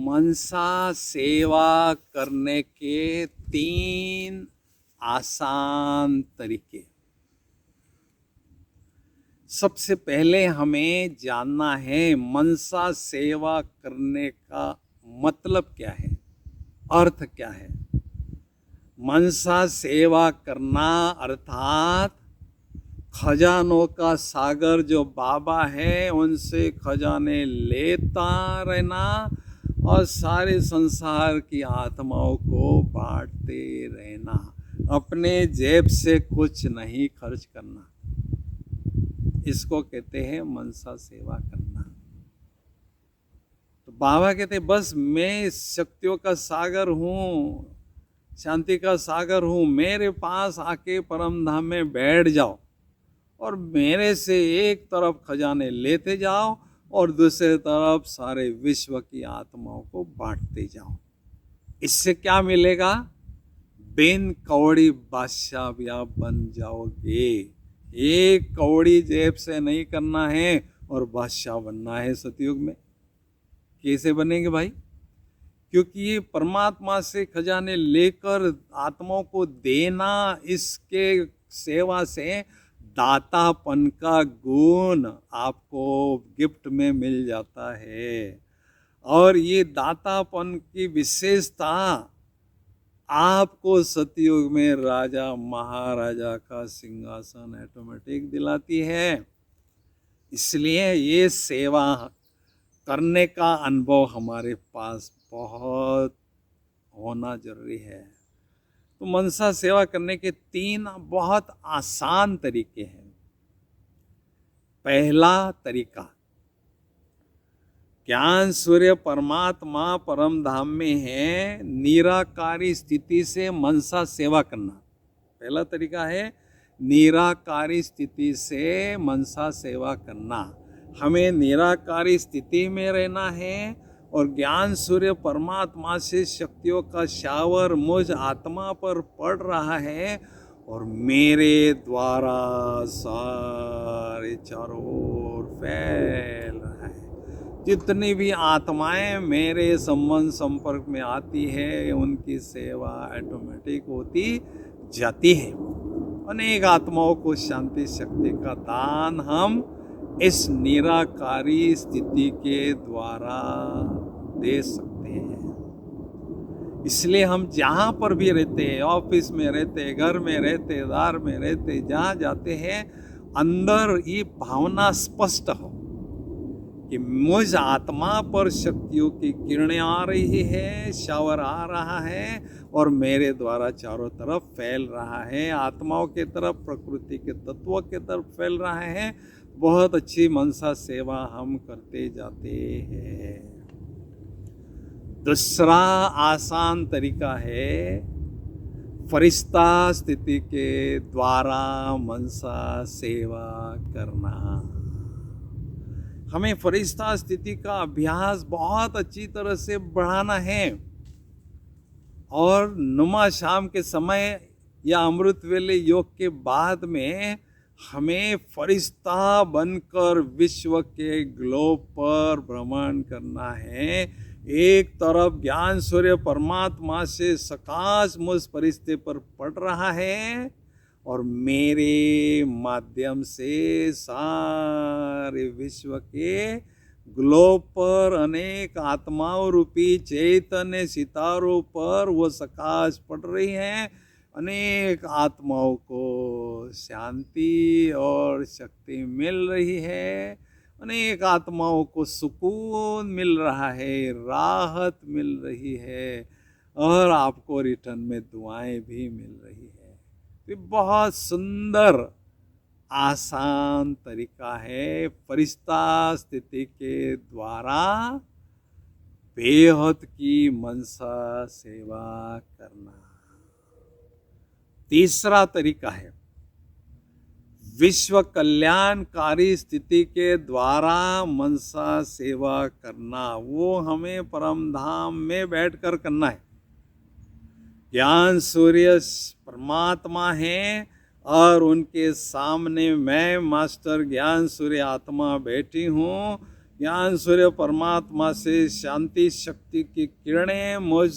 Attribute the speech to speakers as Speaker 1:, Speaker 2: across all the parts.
Speaker 1: मनसा सेवा करने के 3 आसान तरीके। सबसे पहले हमें जानना है मनसा सेवा करने का मतलब क्या है, अर्थ क्या है। मनसा सेवा करना अर्थात खजानों का सागर जो बाबा है उनसे खजाने लेता रहना और सारे संसार की आत्माओं को बांटते रहना, अपने जेब से कुछ नहीं खर्च करना। इसको कहते हैं मनसा सेवा करना। तो बाबा कहते बस मैं शक्तियों का सागर हूँ, शांति का सागर हूँ, मेरे पास आके परम धाम में बैठ जाओ और मेरे से एक तरफ खजाने लेते जाओ और दूसरे तरफ सारे विश्व की आत्माओं को बांटते जाओ। इससे क्या मिलेगा? बिन कौड़ी बादशाह भी आप बन जाओगे। एक कौड़ी जेब से नहीं करना है और बादशाह बनना है सतयुग में। कैसे बनेंगे भाई? क्योंकि ये परमात्मा से खजाने लेकर आत्माओं को देना, इसके सेवा से दातापन का गुण आपको गिफ्ट में मिल जाता है। और ये दातापन की विशेषता आपको सतयुग में राजा महाराजा का सिंहासन ऑटोमेटिक दिलाती है। इसलिए ये सेवा करने का अनुभव हमारे पास बहुत होना जरूरी है। तो मनसा सेवा करने के 3 बहुत आसान तरीके हैं। पहला तरीका, ज्ञान सूर्य परमात्मा परम धाम में है, निराकारी स्थिति से मनसा सेवा करना। पहला तरीका है निराकारी स्थिति से मनसा सेवा करना। हमें निराकारी स्थिति में रहना है और ज्ञान सूर्य परमात्मा से शक्तियों का शावर मुझ आत्मा पर पड़ रहा है और मेरे द्वारा सारे चारों ओर फैल रहा है। जितनी भी आत्माएं मेरे संबंध संपर्क में आती है उनकी सेवा ऑटोमेटिक होती जाती है। अनेक आत्माओं को शांति शक्ति का दान हम इस निराकारी स्थिति के द्वारा दे सकते हैं। इसलिए हम जहाँ पर भी रहते हैं, ऑफिस में रहते, घर में रहते, दार में रहते, जहाँ जाते हैं, अंदर ये भावना स्पष्ट हो कि मुझ आत्मा पर शक्तियों की किरणें आ रही है, शावर आ रहा है और मेरे द्वारा चारों तरफ फैल रहा है, आत्माओं के तरफ, प्रकृति के तत्वों के तरफ फैल रहा है। बहुत अच्छी मनसा सेवा हम करते जाते हैं। दूसरा आसान तरीका है फरिश्ता स्थिति के द्वारा मनसा सेवा करना। हमें फरिश्ता स्थिति का अभ्यास बहुत अच्छी तरह से बढ़ाना है और नुमा शाम के समय या अमृत वेले योग के बाद में हमें फरिश्ता बनकर विश्व के ग्लोब पर भ्रमण करना है। एक तरफ ज्ञान सूर्य परमात्मा से सकाश मुझ फरिश्ते पर पड़ रहा है और मेरे माध्यम से सारे विश्व के ग्लोब पर अनेक आत्माओं रूपी चैतन्य सितारों पर वो सकाश पड़ रही है। अनेक आत्माओं को शांति और शक्ति मिल रही है, अनेक आत्माओं को सुकून मिल रहा है, राहत मिल रही है और आपको रिटर्न में दुआएं भी मिल रही है। तो बहुत सुंदर आसान तरीका है फरिश्ता स्थिति के द्वारा बेहद की मनसा सेवा करना। तीसरा तरीका है विश्व कल्याणकारी स्थिति के द्वारा मनसा सेवा करना। वो हमें परम धाम में बैठकर करना है। ज्ञान सूर्य परमात्मा है और उनके सामने मैं मास्टर ज्ञान सूर्य आत्मा बैठी हूँ। ज्ञान सूर्य परमात्मा से शांति शक्ति की किरणें मुझ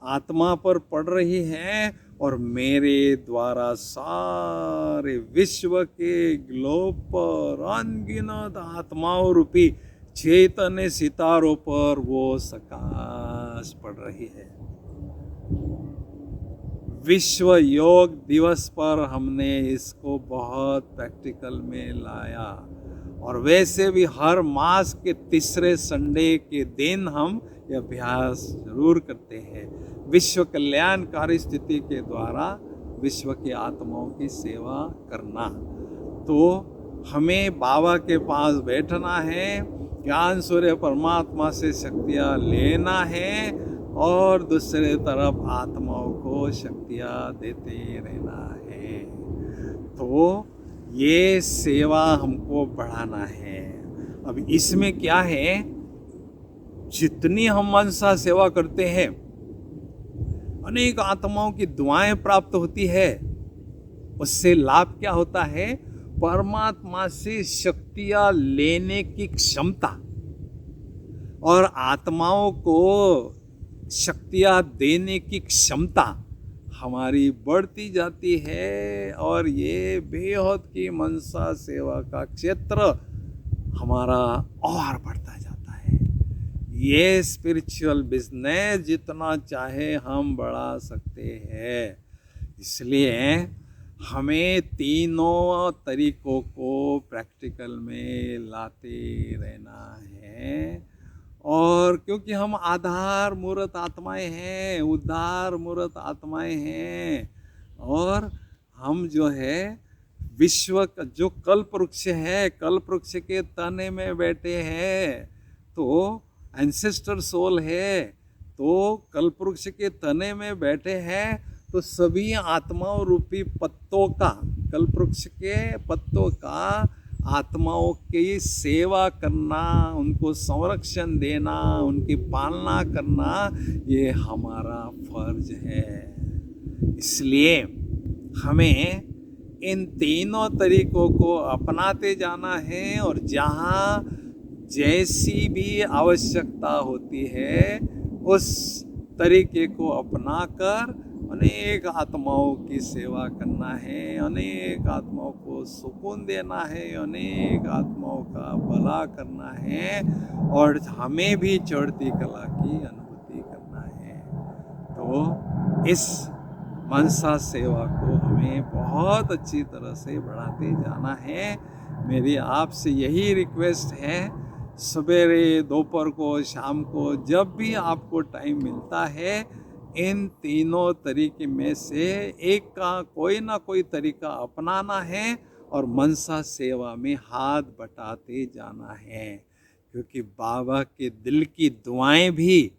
Speaker 1: आत्मा पर पड़ रही हैं और मेरे द्वारा सारे विश्व के ग्लोब पर अनगिनत आत्माओं रूपी चैतन्य सितारों पर वो प्रकाश पड़ रही है। विश्व योग दिवस पर हमने इसको बहुत प्रैक्टिकल में लाया और वैसे भी हर मास के तीसरे संडे के दिन हम ये अभ्यास जरूर करते हैं। विश्व कल्याणकारी स्थिति के द्वारा विश्व की आत्माओं की सेवा करना। तो हमें बाबा के पास बैठना है, ज्ञान सूर्य परमात्मा से शक्तियाँ लेना है और दूसरे तरफ आत्माओं को शक्तियाँ देते रहना है। तो ये सेवा हमको बढ़ाना है। अब इसमें क्या है, जितनी हम मनसा सेवा करते हैं अनेक आत्माओं की दुआएं प्राप्त होती है। उससे लाभ क्या होता है, परमात्मा से शक्तियां लेने की क्षमता और आत्माओं को शक्तियां देने की क्षमता हमारी बढ़ती जाती है और ये बेहद की मनसा सेवा का क्षेत्र हमारा और बढ़ता जाता है। ये स्पिरिचुअल बिजनेस जितना चाहे हम बढ़ा सकते हैं। इसलिए हमें तीनों तरीकों को प्रैक्टिकल में लाते रहना है। और क्योंकि हम आधार मूर्त आत्माएं हैं, उद्धार मूर्त आत्माएं हैं और हम जो है विश्व का जो कल्प वृक्ष है, कल्प वृक्ष के तने में बैठे हैं, तो एंसेस्टर सोल है, तो कल्प वृक्ष के तने में बैठे हैं। तो सभी आत्माओं रूपी पत्तों का, कल्प वृक्ष के पत्तों का आत्माओं की सेवा करना, उनको संरक्षण देना, उनकी पालना करना, ये हमारा फर्ज है। इसलिए हमें इन तीनों तरीकों को अपनाते जाना है और जहाँ जैसी भी आवश्यकता होती है उस तरीके को अपनाकर अनेक आत्माओं की सेवा करना है, अनेक आत्माओं को सुकून देना है, अनेक आत्माओं का भला करना है और हमें भी चढ़ती कला की अनुभूति करना है। तो इस मनसा सेवा को हमें बहुत अच्छी तरह से बढ़ाते जाना है। मेरी आपसे यही रिक्वेस्ट है, सवेरे, दोपहर को, शाम को, जब भी आपको टाइम मिलता है, इन तीनों तरीके में से एक का कोई ना कोई तरीका अपनाना है और मनसा सेवा में हाथ बटाते जाना है। क्योंकि बाबा के दिल की दुआएं भी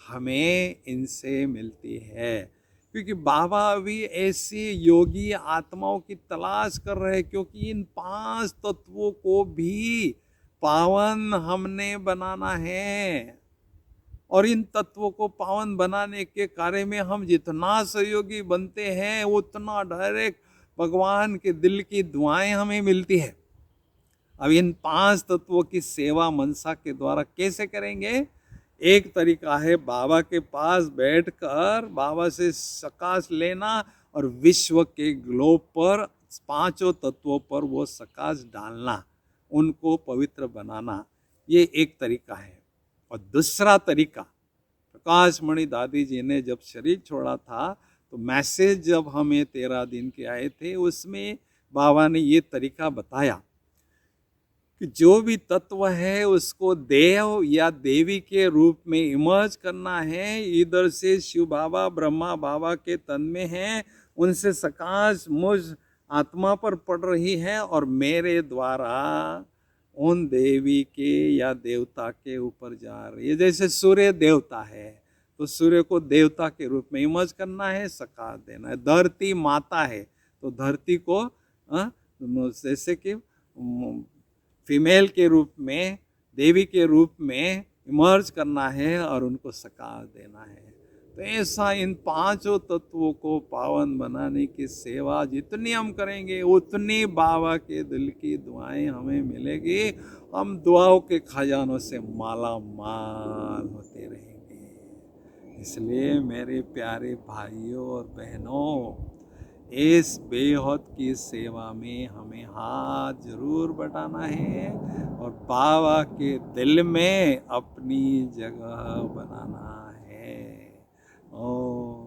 Speaker 1: हमें इनसे मिलती है। क्योंकि बाबा भी ऐसी योगी आत्माओं की तलाश कर रहे हैं, क्योंकि इन 5 तत्वों को भी पावन हमने बनाना है और इन तत्वों को पावन बनाने के कार्य में हम जितना सहयोगी बनते हैं उतना डायरेक्ट भगवान के दिल की दुआएं हमें मिलती है। अब इन 5 तत्वों की सेवा मनसा के द्वारा कैसे करेंगे? एक तरीका है बाबा के पास बैठकर बाबा से प्रकाश लेना और विश्व के ग्लोब पर 5 तत्वों पर वो प्रकाश डालना, उनको पवित्र बनाना, ये एक तरीका है। और दूसरा तरीका, प्रकाश मणि दादी जी ने जब शरीर छोड़ा था तो मैसेज जब हमें 13 दिन के आए थे, उसमें बाबा ने ये तरीका बताया कि जो भी तत्व है उसको देव या देवी के रूप में इमर्ज करना है। इधर से शिव बाबा, ब्रह्मा बाबा के तन में हैं, उनसे प्रकाश मुझ आत्मा पर पड़ रही है और मेरे द्वारा उन देवी के या देवता के ऊपर जा रही है। जैसे सूर्य देवता है तो सूर्य को देवता के रूप में इमर्ज करना है, प्रकाश देना है। धरती माता है तो धरती को जैसे कि फीमेल के रूप में, देवी के रूप में इमर्ज करना है और उनको प्रकाश देना है। तो ऐसा इन पांचों तत्वों को पावन बनाने की सेवा जितनी हम करेंगे उतनी बाबा के दिल की दुआएं हमें मिलेगी। हम दुआओं के खजानों से माला माल होते रहेंगे। इसलिए मेरे प्यारे भाइयों और बहनों, इस बेहद की सेवा में हमें हाथ जरूर बटाना है और बाबा के दिल में अपनी जगह बनाना है। ओम